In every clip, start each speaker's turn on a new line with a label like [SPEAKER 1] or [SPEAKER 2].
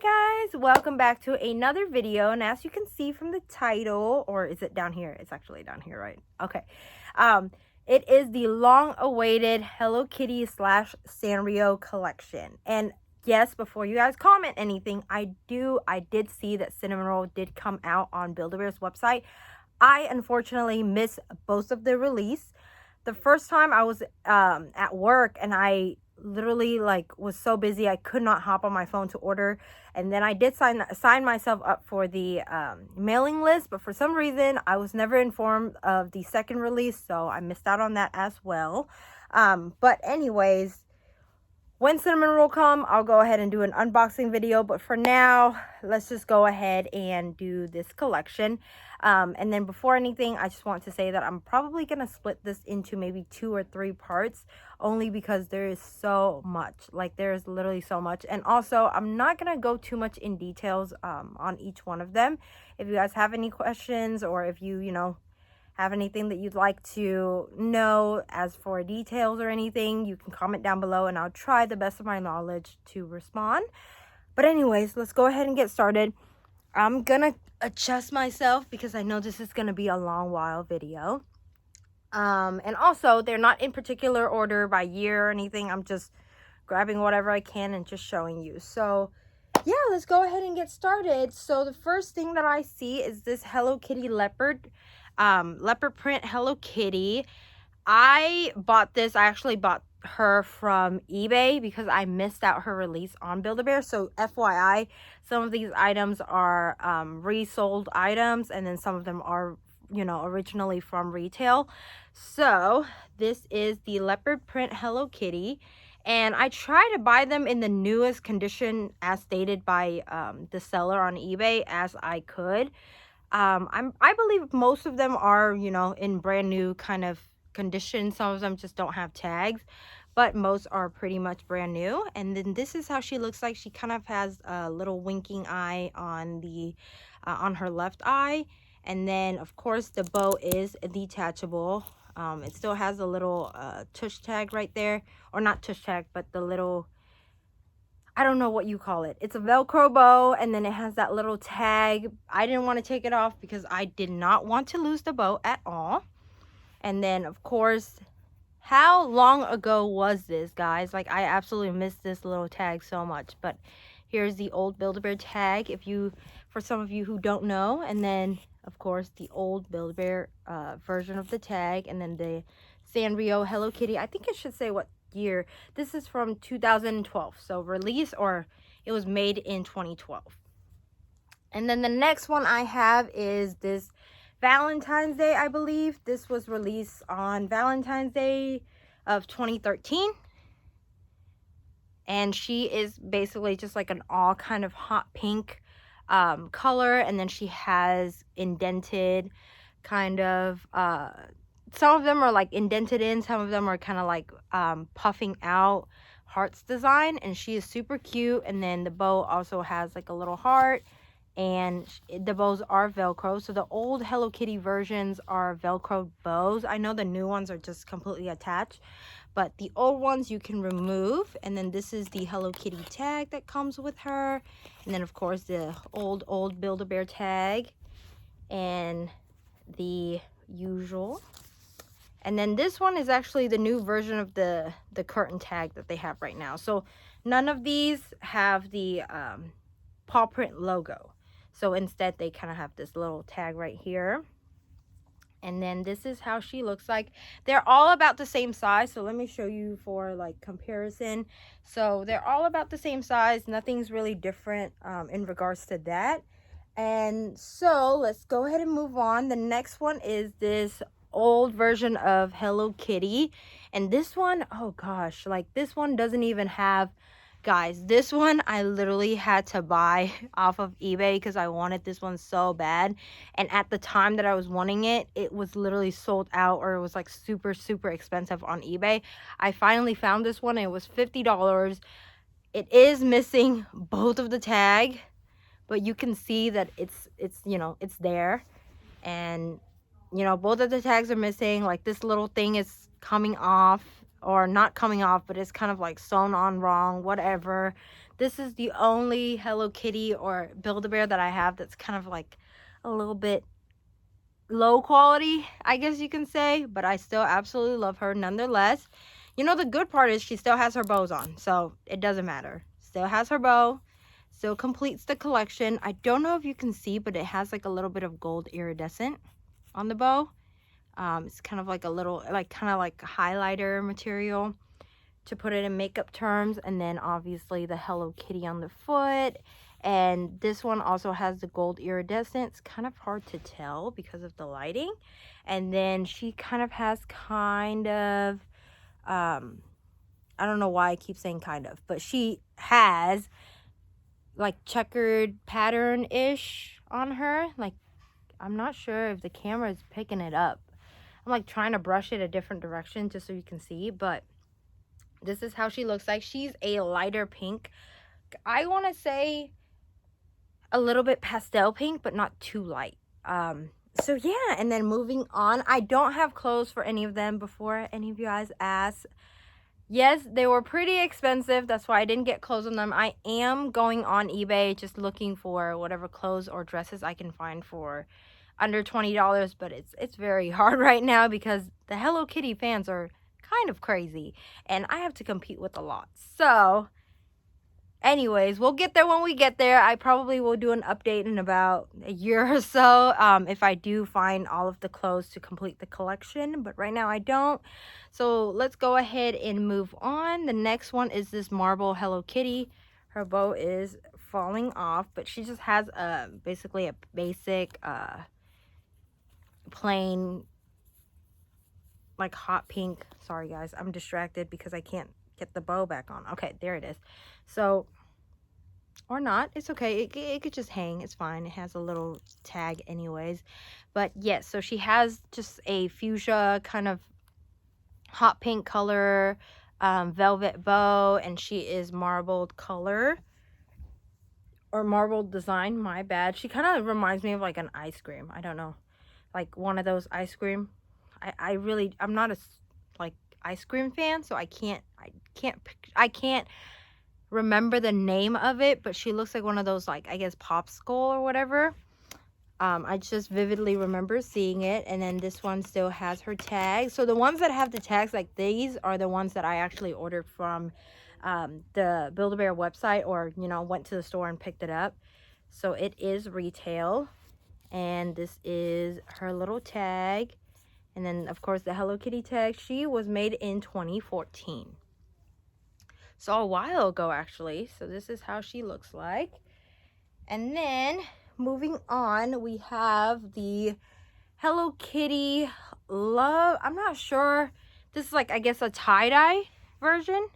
[SPEAKER 1] Hi guys, welcome back to another video. And as you can see from the title, or is it down here? It's actually down here, right? Okay. It is the long-awaited Hello Kitty slash Sanrio collection. And yes, before you guys comment anything, I did see that Cinnamon Roll did come out on Build-A-Bear's website. I unfortunately missed both of the release. The first time I was at work, and I literally was so busy I could not hop on my phone to order, and then I did sign myself up for the mailing list, but for some reason I was never informed of the second release, so I missed out on that as well. But anyways, when Cinnamon Roll come, I'll go ahead and do an unboxing video, but for now let's just go ahead and do this collection. And then before anything, I just want to say that I'm probably going to split this into maybe 2 or 3 parts, only because there is so much. There's literally so much. And also, I'm not going to go too much in details on each one of them. If you guys have any questions, or if you have anything that you'd like to know as for details or anything, you can comment down below and I'll try the best of my knowledge to respond. But anyways, let's go ahead and get started. I'm gonna adjust myself because I know this is gonna be a long while video. And also, they're not in particular order by year or anything. I'm just grabbing whatever I can and just showing you. So yeah, let's go ahead and get started. So the first thing that I see is this Hello Kitty leopard print Hello Kitty. I bought this. I actually bought her from eBay because I missed out her release on Build-A-Bear. So FYI, some of these items are resold items, and then some of them are originally from retail. So this is the leopard print Hello Kitty, and I try to buy them in the newest condition as stated by the seller on eBay as I could. I believe most of them are in brand new kind of condition. Some of them just don't have tags, but most are pretty much brand new. And then this is how she looks like. She kind of has a little winking eye on the on her left eye, and then of course the bow is detachable. It still has a little tush tag right there, or not tush tag, but the little, I don't know what you call it. It's a Velcro bow, and then it has that little tag. I didn't want to take it off because I did not want to lose the bow at all. And then, of course, how long ago was this, guys? I absolutely missed this little tag so much. But here's the old Build-A-Bear tag, for some of you who don't know. And then, of course, the old Build-A-Bear version of the tag. And then the Sanrio Hello Kitty. I think it should say what year. This is from 2012, so release, or it was made in 2012. And then the next one I have is this Valentine's Day, I believe. This was released on Valentine's Day of 2013, and she is basically just like an all kind of hot pink color, and then she has indented kind of some of them are indented in, some of them are kind of puffing out hearts design, and she is super cute. And then the bow also has a little heart, and the bows are Velcro. So the old Hello Kitty versions are Velcro bows. I know the new ones are just completely attached, but the old ones you can remove. And then this is the Hello Kitty tag that comes with her, and then of course the old Build-A-Bear tag, and the usual. And then this one is actually the new version of the curtain tag that they have right now. So none of these have the paw print logo. So instead they kind of have this little tag right here. And then this is how she looks like. They're all about the same size. So let me show you for comparison. So they're all about the same size. Nothing's really different in regards to that. And so let's go ahead and move on. The next one is this old version of Hello Kitty, and this one, oh gosh, this one doesn't even have, guys, this one I literally had to buy off of eBay because I wanted this one so bad, and at the time that I was wanting it, it was literally sold out, or it was super expensive on eBay. I finally found this one, and it was $50. It is missing both of the tag, but you can see that it's there, and both of the tags are missing. This little thing is coming off, or not coming off, but it's kind of sewn on wrong, whatever. This is the only Hello Kitty or Build-A-Bear that I have that's kind of like a little bit low quality, I guess you can say, but I still absolutely love her nonetheless. You know, the good part is she still has her bows on, so it doesn't matter. Still has her bow, still completes the collection. I don't know if you can see, but it has like a little bit of gold iridescent on the bow. It's kind of like a little, like kind of like highlighter material to put it in makeup terms. And then obviously the Hello Kitty on the foot. And this one also has the gold iridescent. It's kind of hard to tell because of the lighting. And then she kind of has kind of, I don't know why I keep saying kind of, but she has like checkered pattern-ish on her. Like, I'm not sure if the camera is picking it up. I'm like trying to brush it a different direction just so you can see, but this is how she looks like. She's a lighter pink. I want to say a little bit pastel pink, but not too light. So yeah, and then moving on, I don't have clothes for any of them. Before any of you guys ask, yes, they were pretty expensive. That's why I didn't get clothes on them. I am going on eBay just looking for whatever clothes or dresses I can find for under $20, but it's very hard right now because the Hello Kitty fans are kind of crazy and I have to compete with a lot. So anyways, we'll get there when we get there. I probably will do an update in about a year or so if I do find all of the clothes to complete the collection, but right now I don't. So let's go ahead and move on. The next one is this marble Hello Kitty. Her bow is falling off, but she just has basically a basic plain like hot pink. Sorry guys, I'm distracted because I can't get the bow back on. Okay, there it is. So, or not, it's okay, it could just hang, it's fine. It has a little tag anyways. But yes, so she has just a fuchsia kind of hot pink color velvet bow, and she is marbled color or marbled design, my bad. She kind of reminds me of like an ice cream. I don't know, like one of those ice cream. I'm not a like ice cream fan, so I can't remember the name of it, but she looks like one of those, like, I guess popsicle or whatever. I just vividly remember seeing it. And then this one still has her tag. So the ones that have the tags like these are the ones that I actually ordered from the Build-A-Bear website, or you know, went to the store and picked it up. So it is retail, and this is her little tag. And then, of course, the Hello Kitty tag. She was made in 2014. So a while ago, actually. So this is how she looks like. And then, moving on, we have the Hello Kitty Love. I'm not sure. This is like, I guess, a tie-dye version.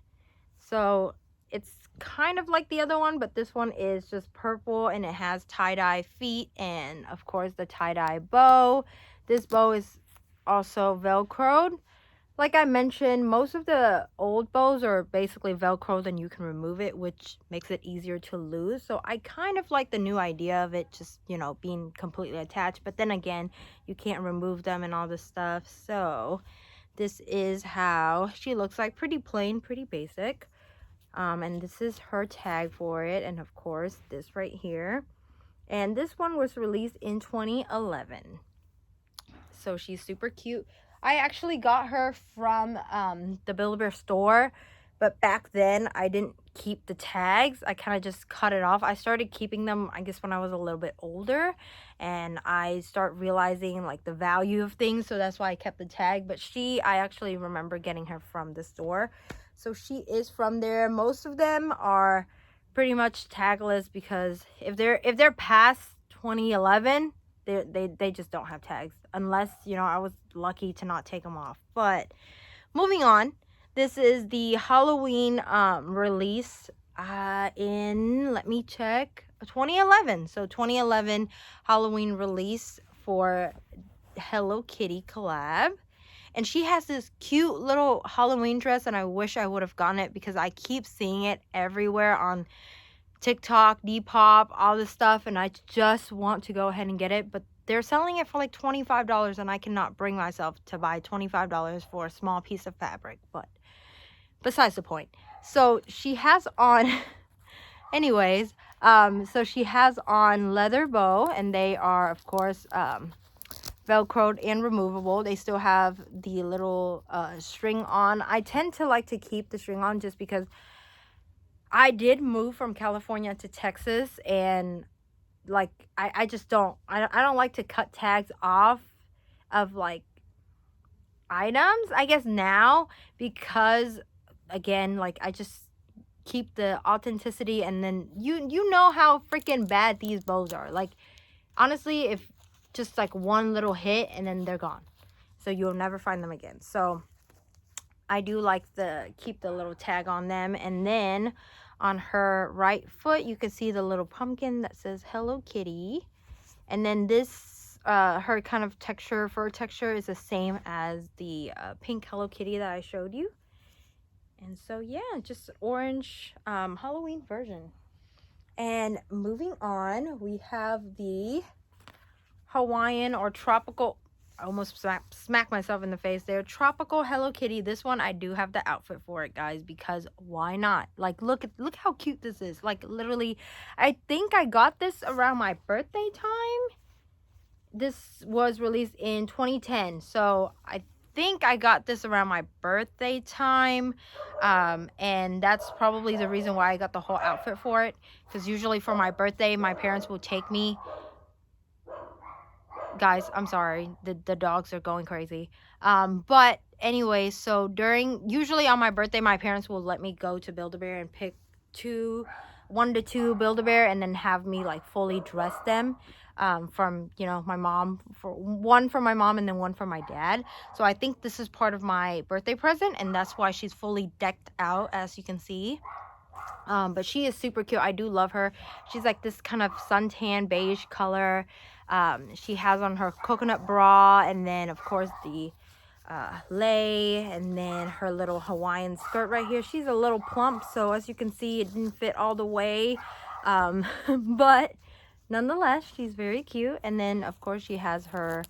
[SPEAKER 1] So it's kind of like the other one, but this one is just purple, and it has tie-dye feet and, of course, the tie-dye bow. This bow is also velcroed. Like I mentioned, most of the old bows are basically velcroed and you can remove it, which makes it easier to lose. So I kind of like the new idea of it just, you know, being completely attached. But then again, you can't remove them and all this stuff. So this is how she looks like. Pretty plain, pretty basic. And this is her tag for it. And of course, this right here. And this one was released in 2011. So she's super cute. I actually got her from the Build-A-Bear store, but back then I didn't keep the tags. I kind of just cut it off. I started keeping them, I guess, when I was a little bit older, and I start realizing like the value of things, so that's why I kept the tag. But I actually remember getting her from the store, so she is from there. Most of them are pretty much tagless because if they're past 2011, they just don't have tags, unless, you know, I was lucky to not take them off. But moving on, this is the Halloween release in, let me check, 2011. So 2011 Halloween release for Hello Kitty collab. And she has this cute little Halloween dress, and I wish I would have gotten it because I keep seeing it everywhere on TikTok, Depop, all this stuff, and I just want to go ahead and get it. But they're selling it for like $25, and I cannot bring myself to buy $25 for a small piece of fabric. But besides the point. So she has on anyways, so she has on leather bow, and they are, of course, velcroed and removable. They still have the little string on. I tend to like to keep the string on just because I did move from California to Texas, and like I just don't like to cut tags off of like items, I guess, now, because again, like, I just keep the authenticity. And then you know how freaking bad these bows are. Like, honestly, if just like one little hit and then they're gone, so you'll never find them again. So I do like to keep the little tag on them. And then on her right foot, you can see the little pumpkin that says Hello Kitty. And then this, her kind of texture, fur texture, is the same as the pink Hello Kitty that I showed you. And so, yeah, just orange Halloween version. And moving on, we have the Hawaiian or tropical, I almost smacked myself in the face there, tropical Hello Kitty. This one, I do have the outfit for it, guys, because why not? Like, look how cute this is. Like, literally, I think I got this around my birthday time. This was released in 2010, so I think I got this around my birthday time, and that's probably the reason why I got the whole outfit for it, because usually for my birthday my parents will take me. Guys, I'm sorry, the dogs are going crazy. But anyway, so usually on my birthday, my parents will let me go to Build-A-Bear and pick 1 to 2 Build-A-Bear, and then have me like fully dress them, from, you know, my mom, for one for my mom and then one for my dad. So I think this is part of my birthday present, and that's why she's fully decked out, as you can see. But she is super cute. I do love her. She's like this kind of suntan beige color. She has on her coconut bra, and then of course the lei, and then her little Hawaiian skirt right here. She's a little plump, so as you can see, it didn't fit all the way, but nonetheless, she's very cute. And then of course she has her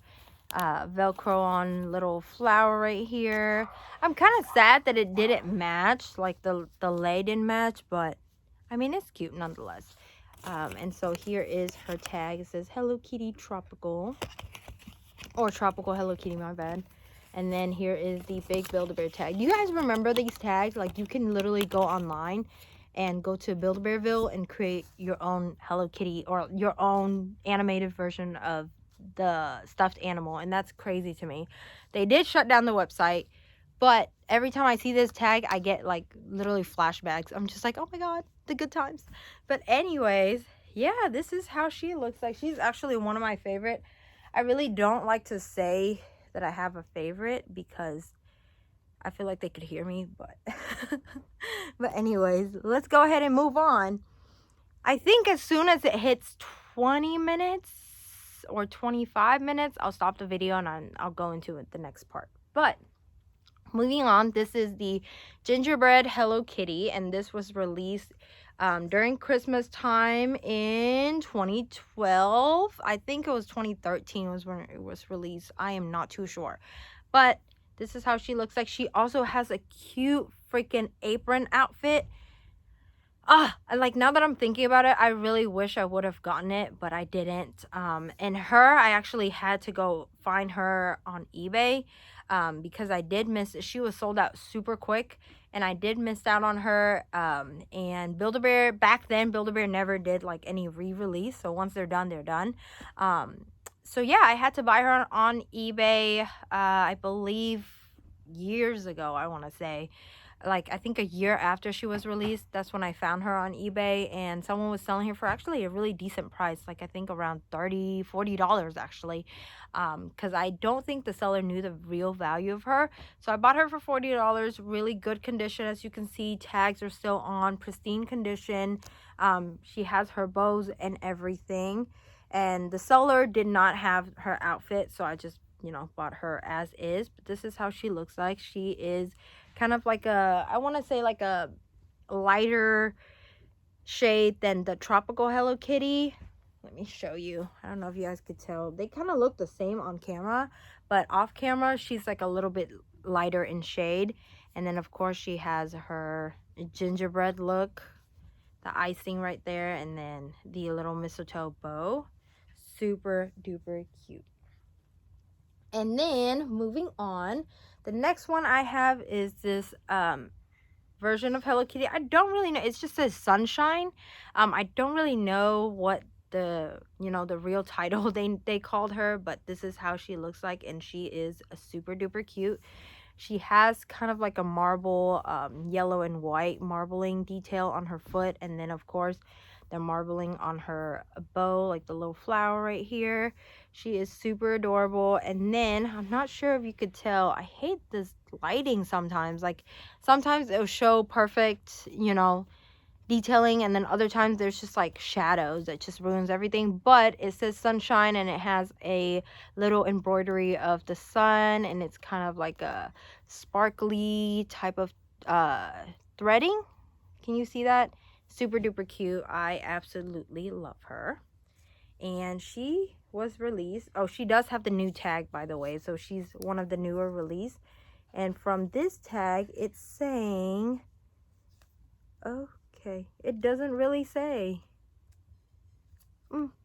[SPEAKER 1] velcro on little flower right here. I'm kind of sad that it didn't match, like the lei didn't match, but I mean, it's cute nonetheless. And so here is her tag. It says Hello Kitty Tropical, or Tropical Hello Kitty, my bad. And then here is the big Build-A-Bear tag. You guys remember these tags? Like, you can literally go online and go to Build-A-Bearville and create your own Hello Kitty, or your own animated version of the stuffed animal, and that's crazy to me. They did shut down the website, but every time I see this tag, I get like literally flashbacks. I'm just like, oh my god, the good times. But anyways, yeah, this is how she looks like. She's actually one of my favorite. I really don't like to say that I have a favorite, because I feel like they could hear me, but but anyways, let's go ahead and move on. I think as soon as it hits 20 minutes or 25 minutes, I'll stop the video and I'll go into it, the next part. But moving on, this is the Gingerbread Hello Kitty, and this was released during Christmas time in 2012. I think it was 2013 was when it was released. I am not too sure. But this is how she looks like. She also has a cute freaking apron outfit. Like, now that I'm thinking about it, I really wish I would have gotten it, but I didn't. And her, I actually had to go find her on eBay, because I did miss it. She was sold out super quick, and I did miss out on her. And Build-A-Bear, back then, Build-A-Bear never did like any re-release, so once they're done, they're done. So yeah, I had to buy her on eBay, I believe years ago, I want to say. Like, I think a year after she was released, that's when I found her on eBay, and someone was selling her for actually a really decent price, like I think around $30-$40 actually, because I don't think the seller knew the real value of her. So I bought her for $40. Really good condition, as you can see. Tags are still on, pristine condition. She has her bows and everything, and the seller did not have her outfit, so I just, you know, bought her as is. But this is how she looks like. She is kind of like a, I want to say like a lighter shade than the tropical Hello Kitty. Let me show you. I don't know if you guys could tell. They kind of look the same on camera, but off camera, she's like a little bit lighter in shade. And then of course she has her gingerbread look the icing right there, and then the little mistletoe bow. Super duper cute. And then moving on, the next one I have is this version of Hello Kitty. I don't really know. It just says Sunshine. I don't really know what the the real title they called her, but this is how she looks like, and she is a super duper cute. She has kind of like a marble, yellow and white marbling detail on her foot, and then of course the marbling on her bow, like the little flower right here. She is super adorable. And then I'm not sure if you could tell, I hate this lighting sometimes. Like sometimes it'll show perfect, detailing, and then other times there's just like shadows that just ruins everything. But it says Sunshine, and it has a little embroidery of the sun, and it's kind of like a sparkly type of threading. Can you see that? Super duper cute. I absolutely love her. And she was released. Oh, she does have the new tag, by the way, so she's one of the newer release. And from this tag, it's saying, okay, it doesn't really say.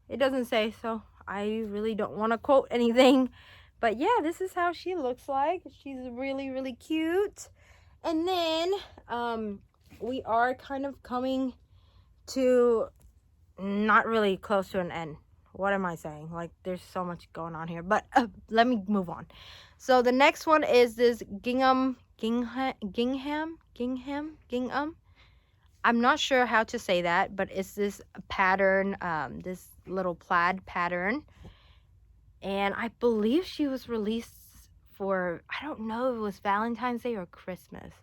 [SPEAKER 1] It doesn't say, so I really don't want to quote anything. But yeah, this is how she looks like. She's really, really cute. And then we are kind of coming to not really close to an end. What am I saying? Like, there's so much going on here. But let me move on. So the next one is this Gingham. I'm not sure how to say that, but it's this pattern, this little plaid pattern. And I believe she was released for, I don't know if it was Valentine's Day or Christmas.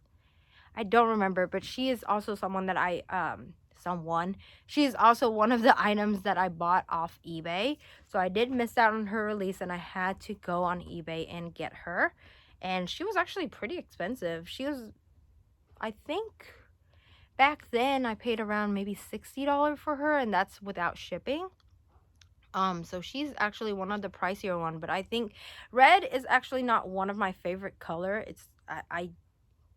[SPEAKER 1] I don't remember, but she is also someone that she is also one of the items that I bought off eBay. So I did miss out on her release, and I had to go on eBay and get her. And she was actually pretty expensive. She was, I think, back then I paid around maybe $60 for her, and that's without shipping. So she's actually one of the pricier one, but I think red is actually not one of my favorite color. It's, I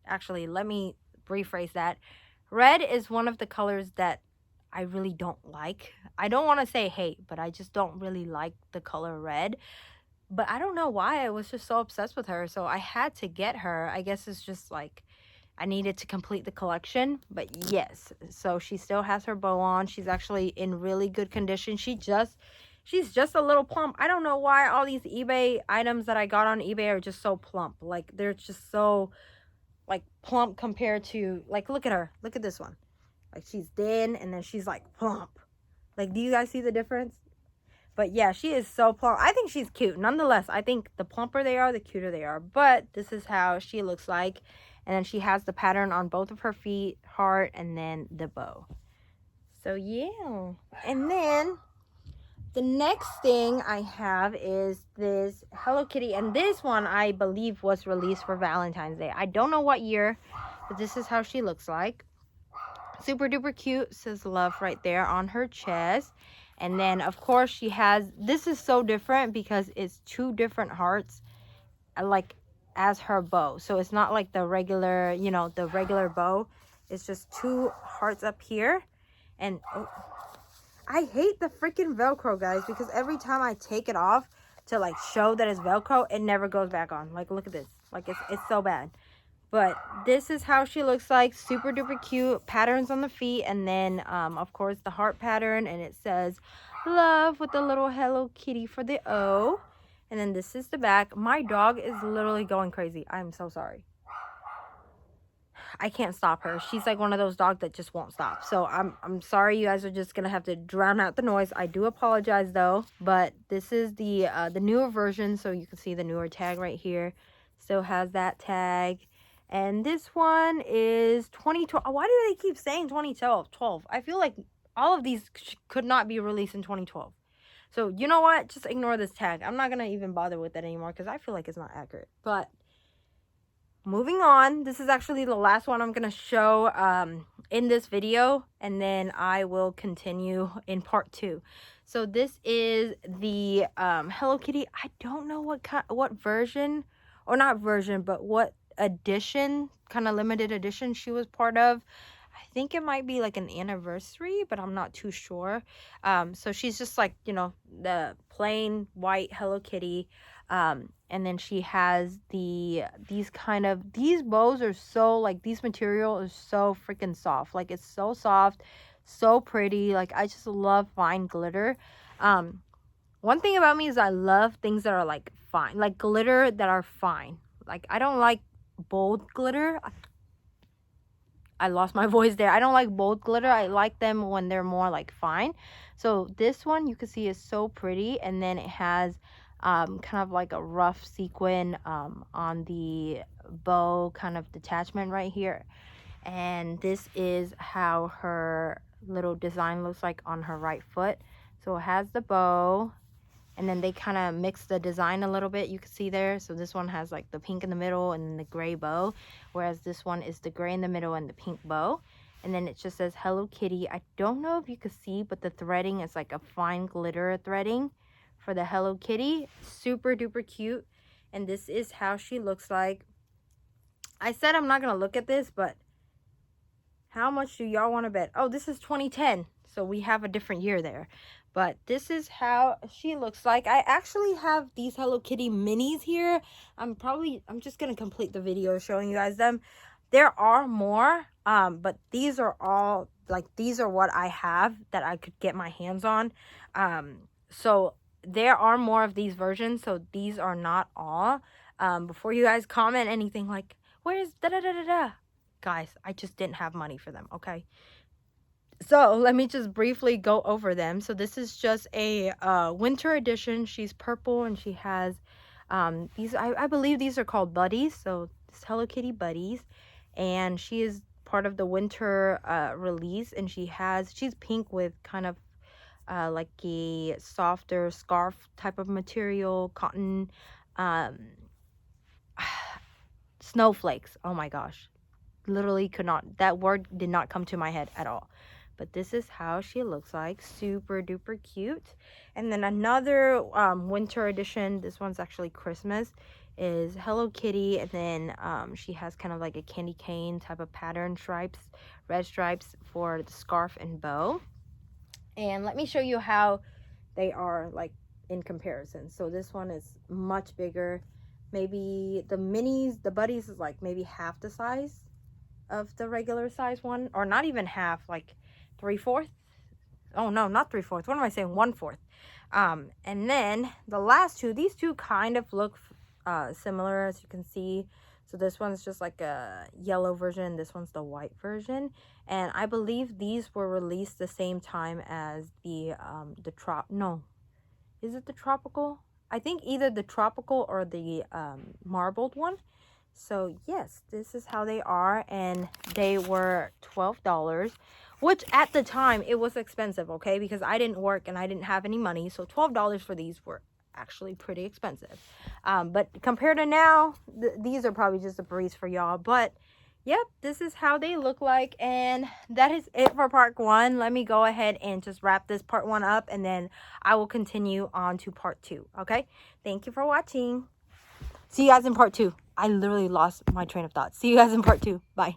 [SPEAKER 1] actually, let me rephrase that. Red is one of the colors that I really don't like. I don't want to say hate, but I just don't really like the color red. But I don't know why. I was just so obsessed with her, so I had to get her. I guess it's just like I needed to complete the collection. But yes, so she still has her bow on. She's actually in really good condition. She's just a little plump. I don't know why all these eBay items that I got on eBay are just so plump. Like, they're just so like plump compared to, like, look at her. Look at this one. Like, she's thin, and then she's like plump. Like, do you guys see the difference? But yeah, she is so plump. I think she's cute. Nonetheless, I think the plumper they are, the cuter they are. But this is how she looks like. And then she has the pattern on both of her feet, heart, and then the bow. So yeah. And then the next thing I have is this Hello Kitty. And this one, I believe, was released for Valentine's Day. I don't know what year, but this is how she looks like. Super duper cute. Says love right there on her chest. And then, of course, she has, this is so different because it's two different hearts, like, as her bow. So it's not like the regular, the regular bow. It's just two hearts up here. And oh, I hate the freaking Velcro, guys, because every time I take it off to, like, show that it's Velcro, it never goes back on. Like, look at this. Like, it's so bad. But this is how she looks like. Super duper cute. Patterns on the feet. And then, of course, the heart pattern. And it says love with the little Hello Kitty for the O. And then this is the back. My dog is literally going crazy. I'm so sorry. I can't stop her. She's like one of those dogs that just won't stop. So I'm sorry, you guys are just gonna have to drown out the noise. I do apologize though. But this is the newer version, so you can see the newer tag right here. Still has that tag. And this one is 2012. Why do they keep saying 2012? I feel like all of these could not be released in 2012. So, you know what? Just ignore this tag. I'm not going to even bother with it anymore because I feel like it's not accurate. But moving on. This is actually the last one I'm going to show in this video. And then I will continue in part 2. So this is the Hello Kitty. I don't know what version, or not version, but what edition, kind of limited edition she was part of. I think it might be like an anniversary, but I'm not too sure. So she's just like, you know, the plain white Hello Kitty. And then she has these bows are so, like, these material is so freaking soft. Like, it's so soft, so pretty. Like, I just love fine glitter. One thing about me is I love things that are like fine, like glitter that are fine. Like, I don't like bold glitter. I lost my voice there. I don't like bold glitter. I like them when they're more like fine. So this one you can see is so pretty, and then it has kind of like a rough sequin on the bow kind of detachment right here. And this is how her little design looks like on her right foot. So it has the bow, and then they kind of mix the design a little bit, you can see there. So this one has like the pink in the middle and then the gray bow, whereas this one is the gray in the middle and the pink bow. And then it just says Hello Kitty. I don't know if you can see, but the threading is like a fine glitter threading for the Hello Kitty. Super duper cute. And this is how she looks like. I said I'm not gonna look at this, but how much do y'all want to bet? Oh, this is 2010, so we have a different year there. But this is how she looks like. I actually have these Hello Kitty minis here. I'm just gonna complete the video showing you guys them. There are more, but these are all, like, these are what I have that I could get my hands on. So there are more of these versions, so these are not all. Before you guys comment anything like, where's da da da da da, guys, I just didn't have money for them, okay? So let me just briefly go over them. So this is just a winter edition. She's purple, and she has these, I believe these are called buddies. So it's Hello Kitty buddies, and she is part of the winter release, and she's pink with kind of like a softer scarf type of material, cotton, snowflakes. Oh my gosh, literally could not, that word did not come to my head at all. But this is how she looks like. Super duper cute. And then another winter edition, this one's actually Christmas, is Hello Kitty. And then she has kind of like a candy cane type of pattern stripes, red stripes for the scarf and bow. And let me show you how they are like in comparison. So this one is much bigger. Maybe the minis, the buddies, is like maybe half the size of the regular size one, or not even half, like 3/4. Oh no, not 3/4. What am I saying? 1/4. And then the last two, these two kind of look similar, as you can see. So this one's just like a yellow version, this one's the white version, and I believe these were released the same time as the is it the tropical? I think either the tropical or the marbled one. So yes, this is how they are, and they were $12, which at the time it was expensive, okay, because I didn't work and I didn't have any money. So $12 for these were actually pretty expensive. But compared to now, these are probably just a breeze for y'all. But yep, this is how they look like, and that is it for part 1. Let me go ahead and just wrap this part 1 up, and then I will continue on to part 2. Okay, thank you for watching. See you guys in part 2. I literally lost my train of thought. See you guys in part 2. Bye.